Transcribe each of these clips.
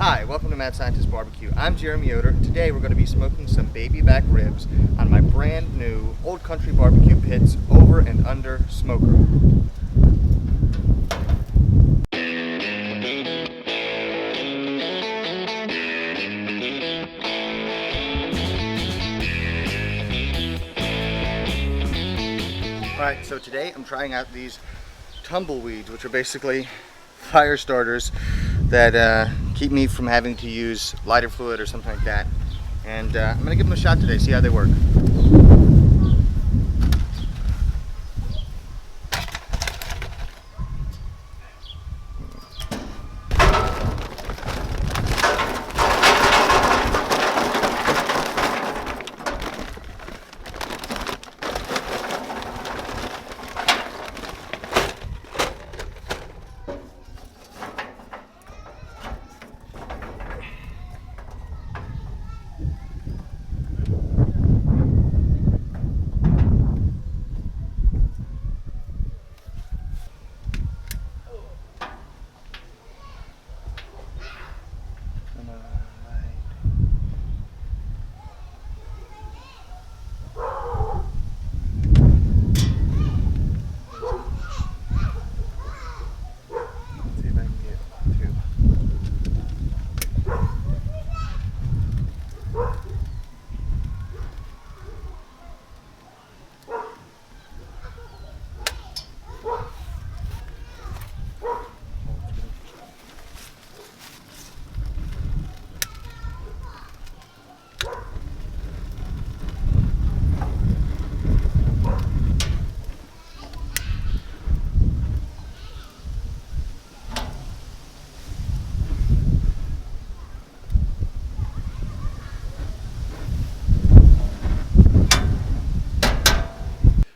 Hi, welcome to Mad Scientist Barbecue. I'm Jeremy Yoder. Today we're going to be smoking some baby back ribs on my brand new Old Country Barbecue Pits over and under smoker. Alright, so today I'm trying out these tumbleweeds, which are basically fire starters that keep me from having to use lighter fluid or something like that. And I'm going to give them a shot today, see how they work.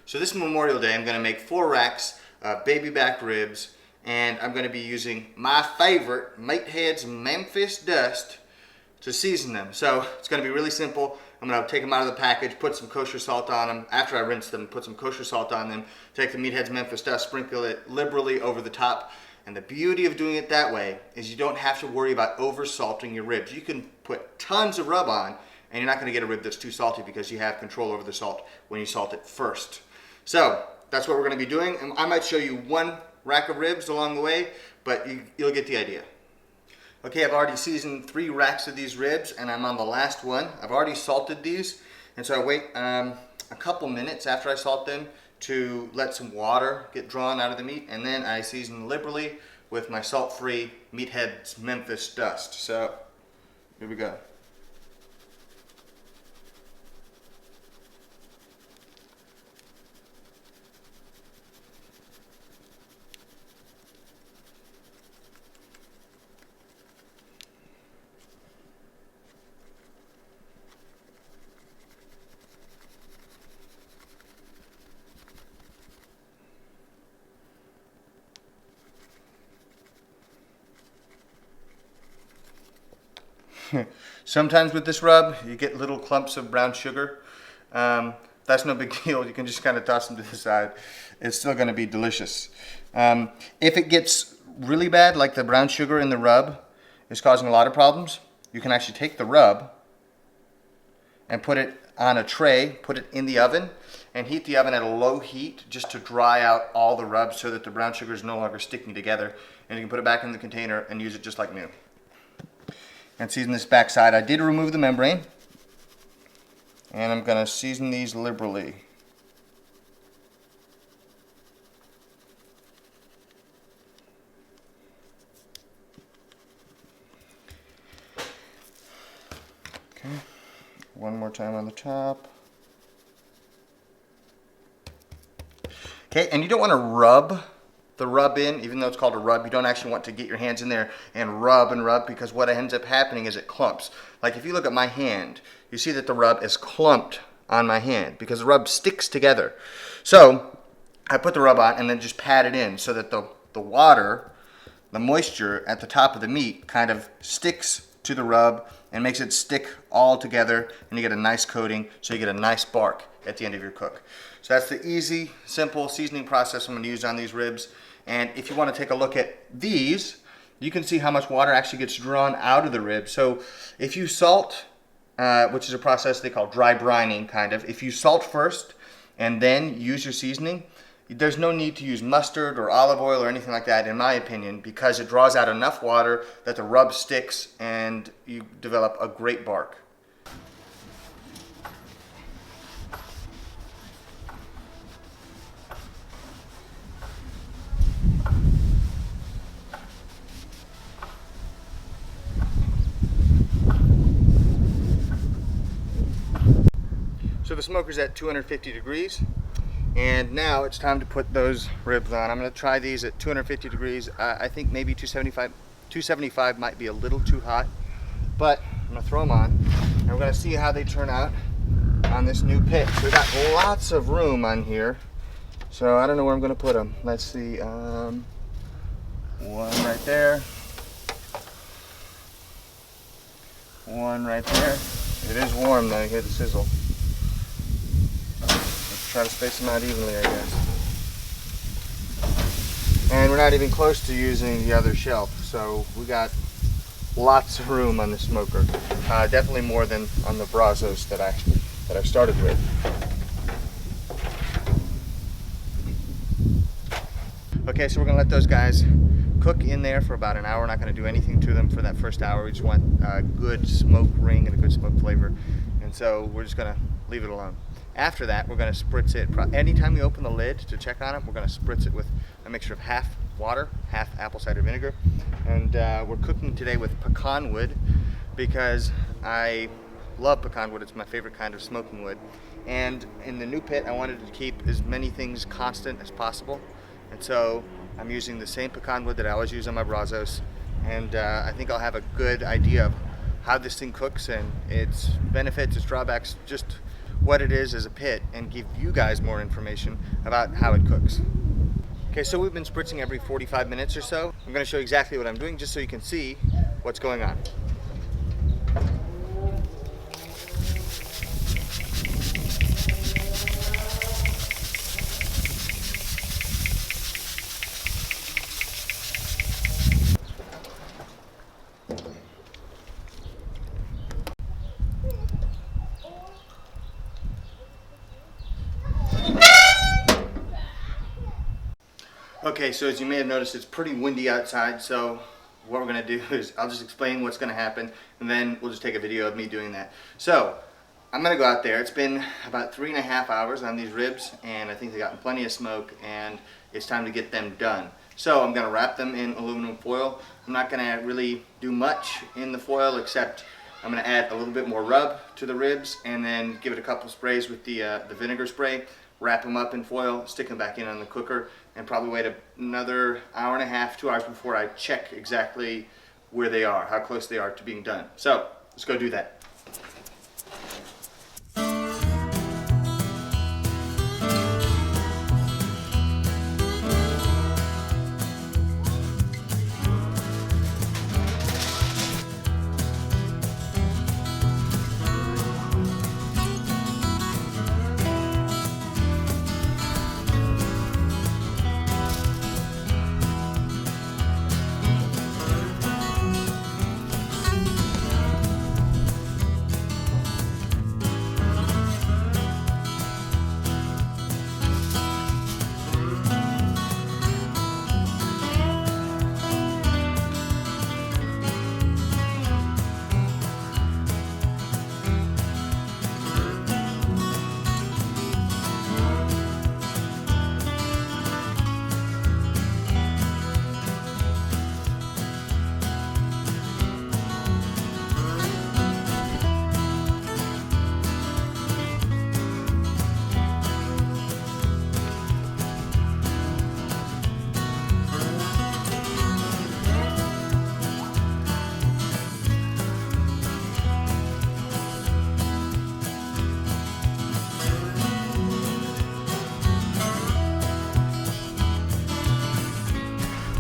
So this Memorial Day, I'm going to make 4 racks of baby back ribs, and I'm going to be using my favorite Meathead's Memphis Dust to season them. So it's going to be really simple. I'm going to take them out of the package, put some kosher salt on them. After I rinse them, put some kosher salt on them. Take the Meathead's Memphis Dust, sprinkle it liberally over the top. And the beauty of doing it that way is you don't have to worry about over salting your ribs. You can put tons of rub on, and you're not going to get a rib that's too salty because you have control over the salt when you salt it first. So that's what we're going to be doing, and I might show you 1 rack of ribs along the way, but you'll get the idea. Okay, I've already seasoned 3 racks of these ribs, and I'm on the last one. I've already salted these, and so I wait a couple minutes after I salt them to let some water get drawn out of the meat, and then I season liberally with my salt-free Meathead's Memphis Dust. So here we go. Sometimes with this rub, you get little clumps of brown sugar. That's no big deal. You can just kind of toss them to the side. It's still going to be delicious. If it gets really bad, like the brown sugar in the rub is causing a lot of problems, you can actually take the rub and put it on a tray, put it in the oven, and heat the oven at a low heat just to dry out all the rub so that the brown sugar is no longer sticking together. And you can put it back in the container and use it just like new. And season this backside. I did remove the membrane, and I'm going to season these liberally. Okay, one more time on the top. Okay, and you don't want to rub the rub in, even though it's called a rub. You don't actually want to get your hands in there and rub, because what ends up happening is it clumps. Like if you look at my hand, you see that the rub is clumped on my hand because the rub sticks together. So I put the rub on and then just pat it in so that the water, the moisture at the top of the meat kind of sticks to the rub and makes it stick all together, and you get a nice coating, so you get a nice bark at the end of your cook. So that's the easy, simple seasoning process I'm going to use on these ribs. And if you want to take a look at these, you can see how much water actually gets drawn out of the rib. So if you salt, which is a process they call dry brining, kind of, if you salt first and then use your seasoning, there's no need to use mustard or olive oil or anything like that, in my opinion, because it draws out enough water that the rub sticks and you develop a great bark. So the smoker's at 250 degrees, and now it's time to put those ribs on. I'm going to try these at 250 degrees. I think maybe 275 might be a little too hot, but I'm going to throw them on, and we're going to see how they turn out on this new pit. So we've got lots of room on here, so I don't know where I'm going to put them. Let's see, one right there, one right there. It is warm though, you hear the sizzle. Try to space them out evenly, I guess. And we're not even close to using the other shelf, so we got lots of room on the smoker. Definitely more than on the Brazos that I started with. Okay, so we're gonna let those guys cook in there for about an hour. We're not gonna do anything to them for that first hour. We just want a good smoke ring and a good smoke flavor, and so we're just gonna leave it alone. After that, we're going to spritz it. Anytime we open the lid to check on it, we're going to spritz it with a mixture of half water, half apple cider vinegar. And we're cooking today with pecan wood because I love pecan wood. It's my favorite kind of smoking wood. And in the new pit, I wanted to keep as many things constant as possible. And so I'm using the same pecan wood that I always use on my Brazos. And I think I'll have a good idea of how this thing cooks and its benefits, its drawbacks, just what it is as a pit, and give you guys more information about how it cooks. Okay, so we've been spritzing every 45 minutes or so. I'm going to show you exactly what I'm doing just so you can see what's going on. Okay, so as you may have noticed, it's pretty windy outside, so what we're going to do is I'll just explain what's going to happen, and then we'll just take a video of me doing that. So, I'm going to go out there. It's been about 3.5 hours on these ribs, and I think they've gotten plenty of smoke, and it's time to get them done. So I'm going to wrap them in aluminum foil. I'm not going to really do much in the foil, except I'm going to add a little bit more rub to the ribs, and then give it a couple sprays with the vinegar spray. Wrap them up in foil, stick them back in on the cooker, and probably wait another hour and a half, 2 hours before I check exactly where they are, how close they are to being done. So let's go do that.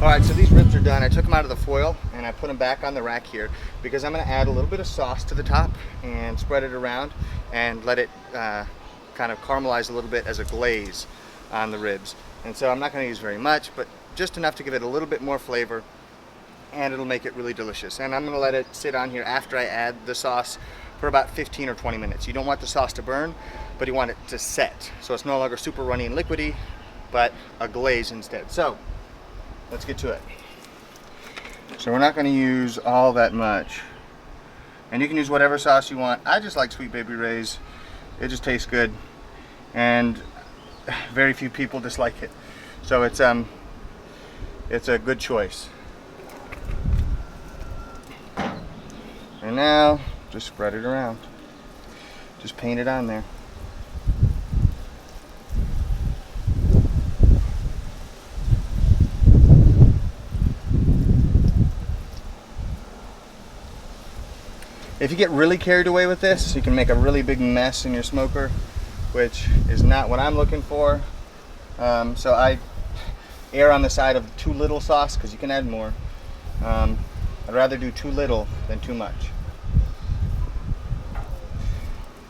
Alright, so these ribs are done. I took them out of the foil and I put them back on the rack here because I'm going to add a little bit of sauce to the top and spread it around and let it kind of caramelize a little bit as a glaze on the ribs. And so I'm not going to use very much, but just enough to give it a little bit more flavor and it'll make it really delicious. And I'm gonna let it sit on here after I add the sauce for about 15 or 20 minutes. You don't want the sauce to burn, but you want it to set. So it's no longer super runny and liquidy, but a glaze instead. So let's get to it. So we're not gonna use all that much. And you can use whatever sauce you want. I just like Sweet Baby Ray's. It just tastes good. And very few people dislike it. So it's a good choice. And now, just spread it around. Just paint it on there. If you get really carried away with this, you can make a really big mess in your smoker, which is not what I'm looking for. So I err on the side of too little sauce, because you can add more. I'd rather do too little than too much.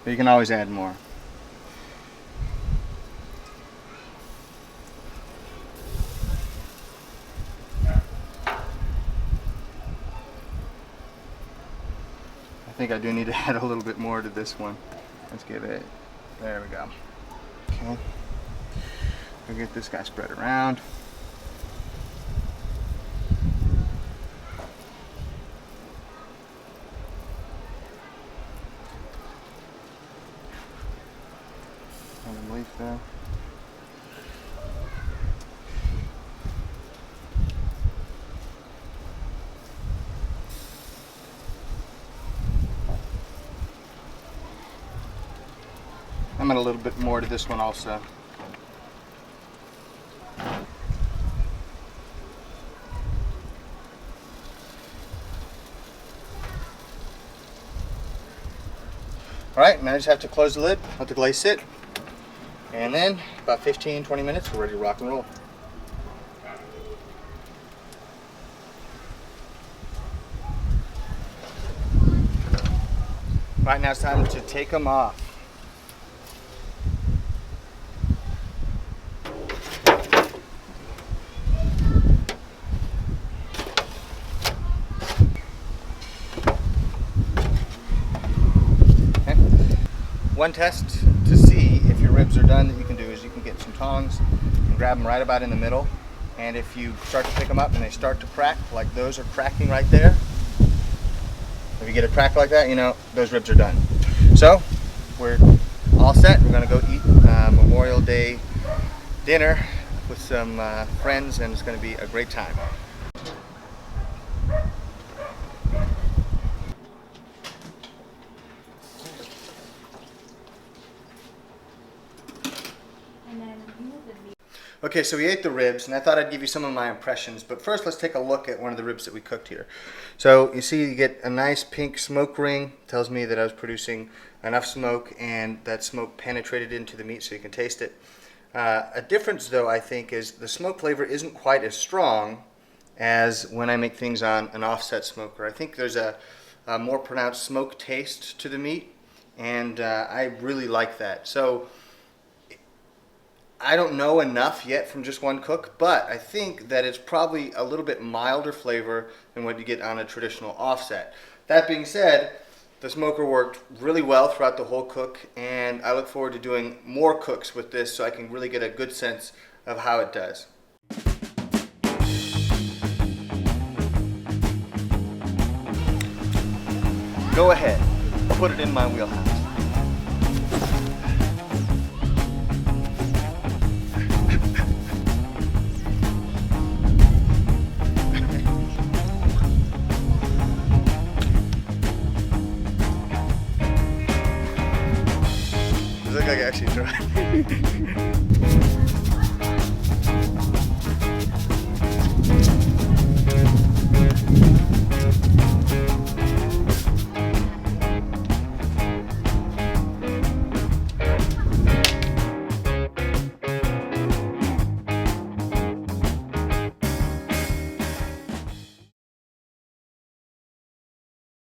But you can always add more. I think I do need to add a little bit more to this one. Let's get it. There we go. Okay. We'll get this guy spread around. And a leaf there. I'm add a little bit more to this one also. Alright, now I just have to close the lid, let the glaze sit, and then about 15-20 minutes we're ready to rock and roll. Right, now it's time to take them off. One test to see if your ribs are done that you can do is you can get some tongs and grab them right about in the middle, and if you start to pick them up and they start to crack, like those are cracking right there, if you get a crack like that, you know those ribs are done. So we're all set. We're going to go eat Memorial Day dinner with some friends, and it's going to be a great time. Okay, so we ate the ribs, and I thought I'd give you some of my impressions, but first let's take a look at one of the ribs that we cooked here. So you see you get a nice pink smoke ring. Tells me that I was producing enough smoke and that smoke penetrated into the meat so you can taste it. A difference though, I think, is the smoke flavor isn't quite as strong as when I make things on an offset smoker. I think there's a more pronounced smoke taste to the meat, and I really like that. So I don't know enough yet from just one cook, but I think that it's probably a little bit milder flavor than what you get on a traditional offset. That being said, the smoker worked really well throughout the whole cook, and I look forward to doing more cooks with this so I can really get a good sense of how it does. Go ahead, put it in my wheelhouse. Look like I actually tried.